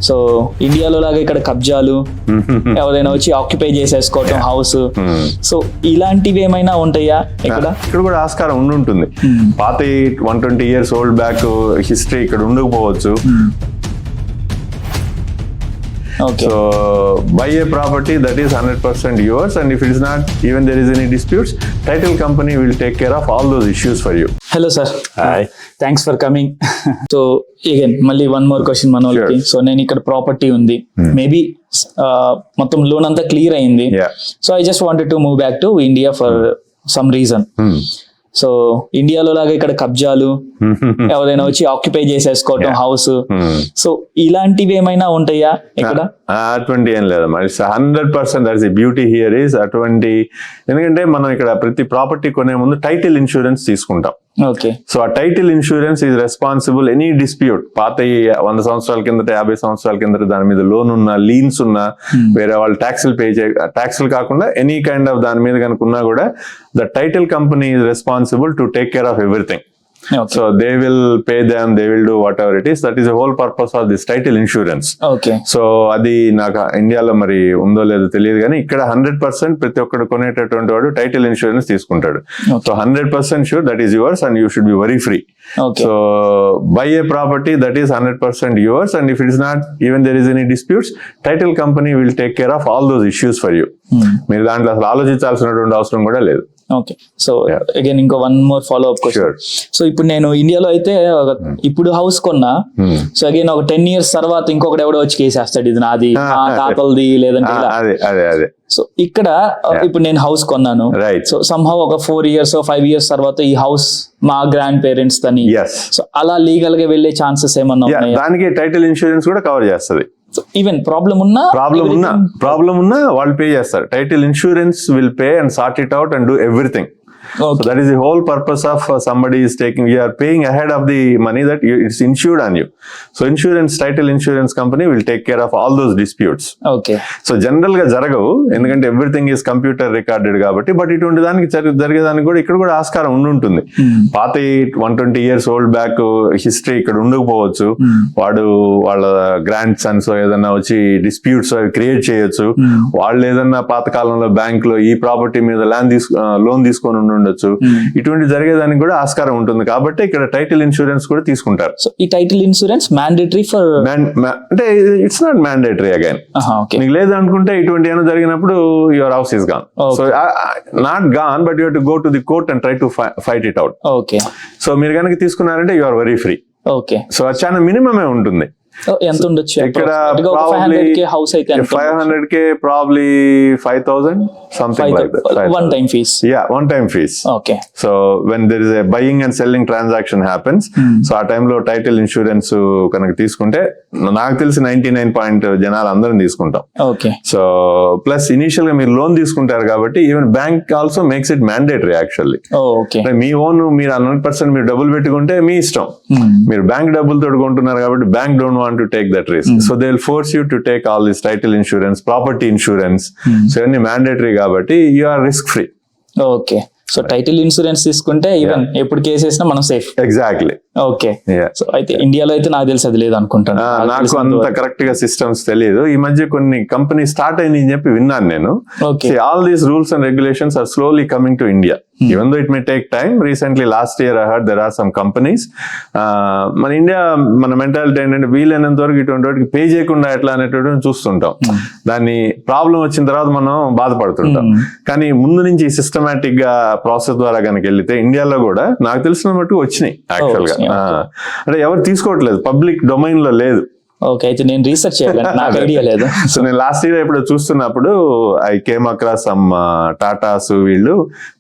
So ఇండియాలో లాగా ఇక్కడ కబ్జాలు ఎవరైనా వచ్చి ఆక్యుపై చేసేసుకోవటం హౌస్, సో ఇలాంటివి ఏమైనా ఉంటాయా ఇక్కడ? ఇక్కడ కూడా ఆస్కారం ఉంటుంది. పాత 120 years ఓల్డ్ బ్యాక్ హిస్టరీ ఇక్కడ ఉండకపోవచ్చు. Okay. So buy a property that is 100% yours, and if it is not, even there is any disputes, title company will take care of all those issues for you. Hello sir. Hi. Thanks for coming. So again మళ్ళీ one more question మన వాళ్ళకి. So నేను ఇక్కడ property ఉంది, maybe మొత్తం loan అంతా clear అయింది. So I just wanted to move back to India for some reason. So ఇండియాలో లాగా ఇక్కడ కబ్జాలు ఎవరైనా వచ్చి ఆక్యుపై చేసేసుకోవటం హౌస్, సో ఇలాంటివి ఏమైనా ఉంటాయా ఇక్కడ? అటువంటి ఏం లేదమ్మా. 100% that's the beauty here is అటువంటి. ఎందుకంటే మనం ఇక్కడ ప్రతి ప్రాపర్టీ కొనే ముందు టైటిల్ ఇన్సూరెన్స్ తీసుకుంటాం. ఓకే. సో ఆ title insurance is responsible any dispute, పాత 100 సంవత్సరాల కిందట 50 సంవత్సరాల కిందట దాని మీద లోన్ ఉన్నా, లీన్స్ ఉన్నా, వేరే వాళ్ళు ట్యాక్సులు కాకుండా ఎనీ కైండ్ ఆఫ్ దాని మీద కనుక ఉన్నా కూడా the title company is responsible to take care of everything. Okay. So they will pay them, they will do whatever it is. That is the whole purpose of this title insurance. Okay. So అది నాకు ఇండియాలో మరి ఉందో లేదో తెలియదు, కానీ ఇక్కడ 100% ప్రతి ఒక్కడు కొనేటటువంటి వాడు టైటిల్ ఇన్సూరెన్స్ తీసుకుంటాడు. So 100% sure that is yours and you should be worry free. Okay. So buy a property that is 100% yours, and if it is not, even there is any disputes, title company will take care of all those issues for you. మీరు దాంట్లో అసలు ఆలోచించాల్సినటువంటి అవసరం కూడా లేదు. Okay. So again ఇంకో one more follow up question. So ఇప్పుడు నేను ఇండియాలో అయితే ఇప్పుడు హౌస్ కొన్నా, సో అగైన్ ఒక 10 years తర్వాత ఇంకొకటి ఎవడో వచ్చి కేసేస్తాడు, ఇది నాది, తాతలది, లేదంటే అదే. సో ఇక్కడ ఇప్పుడు నేను హౌస్ కొన్నాను, సో సమ్హౌ ఒక 4 years 5 years తర్వాత ఈ హౌస్ మా గ్రాండ్ పేరెంట్స్ తని, సో అలా లీగల్ గా వెళ్లే ఛాన్సెస్ ఏమన్నా ఉన్నాయా? దానికి టైటిల్ ఇన్సూరెన్స్ కూడా కవర్ చేస్తుంది. ఈవెన్ ప్రాబ్లం ఉన్నా వాళ్ళు పే చేస్తారు. Title insurance will pay and sort it out and do everything. Okay. So that is the whole purpose of somebody is taking, you are paying ahead of the money that it's insured on you. So title insurance company will take care of all those disputes. Okay. So general గా జరగవు, ఎందుకంటే everything is computer recorded కాబట్టి. But ఇటువంటి దానికి జరిగేదానికి కూడా ఇక్కడ కూడా ఆస్కారం ఉంటుంది. పాత 120 years ఓల్డ్ బ్యాక్ హిస్టరీ ఇక్కడ ఉండకపోవచ్చు. వాళ్ళ గ్రాండ్ సన్స్ ఏదన్నా వచ్చి డిస్ప్యూట్స్ అవి క్రియేట్ చేయొచ్చు. వాళ్ళు ఏదన్నా పాత కాలంలో బ్యాంక్ లో ఈ ప్రాపర్టీ మీద లోన్ తీసుకొని ఉండొచ్చు. ఇటువంటి జరిగేదానికి కూడా ఆస్కారం ఉంటుంది కాబట్టి ఇక్కడ టైటిల్ ఇన్సూరెన్స్ కూడా తీసుకుంటారు. సో ఈ టైటిల్ ఇన్సూరెన్స్ మ్యాండేటరీ ఫర్, అంటే ఇట్స్ నాట్ మ్యాండేటరీ అగైన్. నీకు లేదు అనుకుంటే ఇటువంటి ఏమైనా జరిగినప్పుడు your house is gone. So not gone, but you have to go to the court and try to fight it out. Okay. So మీరు కనుక తీసుకున్నారంటే you are very free. Okay. So అది చాలా మినిమమే ఉంటుంది. ఎంత ఉండొచ్చు ఇక్కడ? 500K హౌస్ అయితే 500K probably 5,000 something like that. One time fees. Yeah, one time fees. Okay. So when there is a buying and selling transaction happens, so ఆ టైంలో title insurance కనుక తీసుకుంటే నాకు తెలిసి 99% జనాలు అందరం తీసుకుంటాం. ఓకే. సో ప్లస్ ఇనిషియల్ గా మీరు లోన్ తీసుకుంటారు కాబట్టి even bank also makes it mandatory actually. Okay. Me own మీరు 100% మీరు డబ్బులు పెట్టుకుంటే మీ ఇష్టం. మీరు బ్యాంక్ డబ్బులతో కొంటున్నారు కాబట్టి bank don't want to take that risk. So they will force you to take all this title insurance, property insurance. So any mandatory kabatti you are risk free. Okay. So title insurance తీసుకుంటే even ఎప్పుడు case వేసినా మనం safe. Exactly. Okay. So అయితే ఇండియాలో అయితే నాకు తెలిసి అది లేదు అనుకుంటాను. నాకు అంత కరెక్ట్ గా సిస్టమ్స్ తెలియదు. ఈ మధ్య కొన్ని కంపెనీ స్టార్ట్ అయినాయి అని చెప్పి విన్నాను నేను. All these rules and regulations are slowly coming to India. Even though it may take time, recently last year I heard there are some companies. మన ఇండియా మన మెంటాలిటీ ఏంటంటే వీలైనంత వరకు ఇటువంటి వాటికి పే చేయకుండా ఎట్లా అనేటువంటి చూస్తుంటాం. దాన్ని ప్రాబ్లం వచ్చిన తర్వాత మనం బాధపడుతుంటాం. కానీ ముందు నుంచి సిస్టమేటిక్ గా ప్రాసెస్ ద్వారా కనుక వెళ్తే ఇండియాలో కూడా నాకు తెలిసిన మట్టుకు వచ్చినాయి యాక్చువల్ గా. అంటే ఎవరు తీసుకోవట్లేదు, పబ్లిక్ డొమైన్ లో లేదు. ఓకే. అయితే నేను రీసెర్చ్ చేయాలి, నాకు ఐడియా లేదు. సో నేను లాస్ట్ ఇయర్ ఎప్పుడు చూస్తున్నప్పుడు I came across some Tatas, వీళ్ళు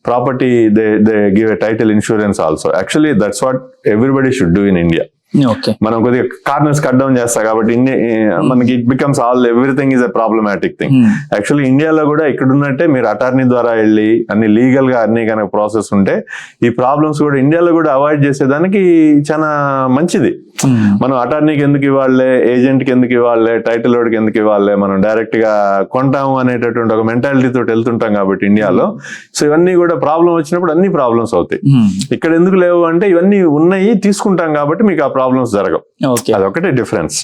property they give a title insurance also. Actually that's what everybody should do in India. మనం కొద్దిగా కార్నర్స్ కట్ డౌన్ చేస్తాం కాబట్టి మనకి it becomes everything is a problematic thing. Actually ఇండియాలో కూడా ఇక్కడ ఉన్నట్టే మీరు అటార్నీ ద్వారా వెళ్ళి అన్ని లీగల్ గా అన్ని కనుక ప్రాసెస్ ఉంటే ఈ ప్రాబ్లమ్స్ కూడా ఇండియాలో కూడా అవాయిడ్ చేసేదానికి చాలా మంచిది. మనం అటార్నీకి ఎందుకు ఇవ్వాలే, ఏజెంట్ కి ఎందుకు ఇవ్వాలే, టైటిల్ వాడికి ఎందుకు ఇవ్వాలే, మనం డైరెక్ట్ గా కొంటాము అనేటటువంటి ఒక మెంటాలిటీ తోటి వెళ్తుంటాం కాబట్టి ఇండియాలో. సో ఇవన్నీ కూడా ప్రాబ్లం వచ్చినప్పుడు అన్ని ప్రాబ్లమ్స్ అవుతాయి. ఇక్కడ ఎందుకు లేవు అంటే ఇవన్నీ ఉన్నాయి, తీసుకుంటాం కాబట్టి మీకు ఆ ప్రాబ్లమ్స్ జరగవు. అదొకటే డిఫరెన్స్.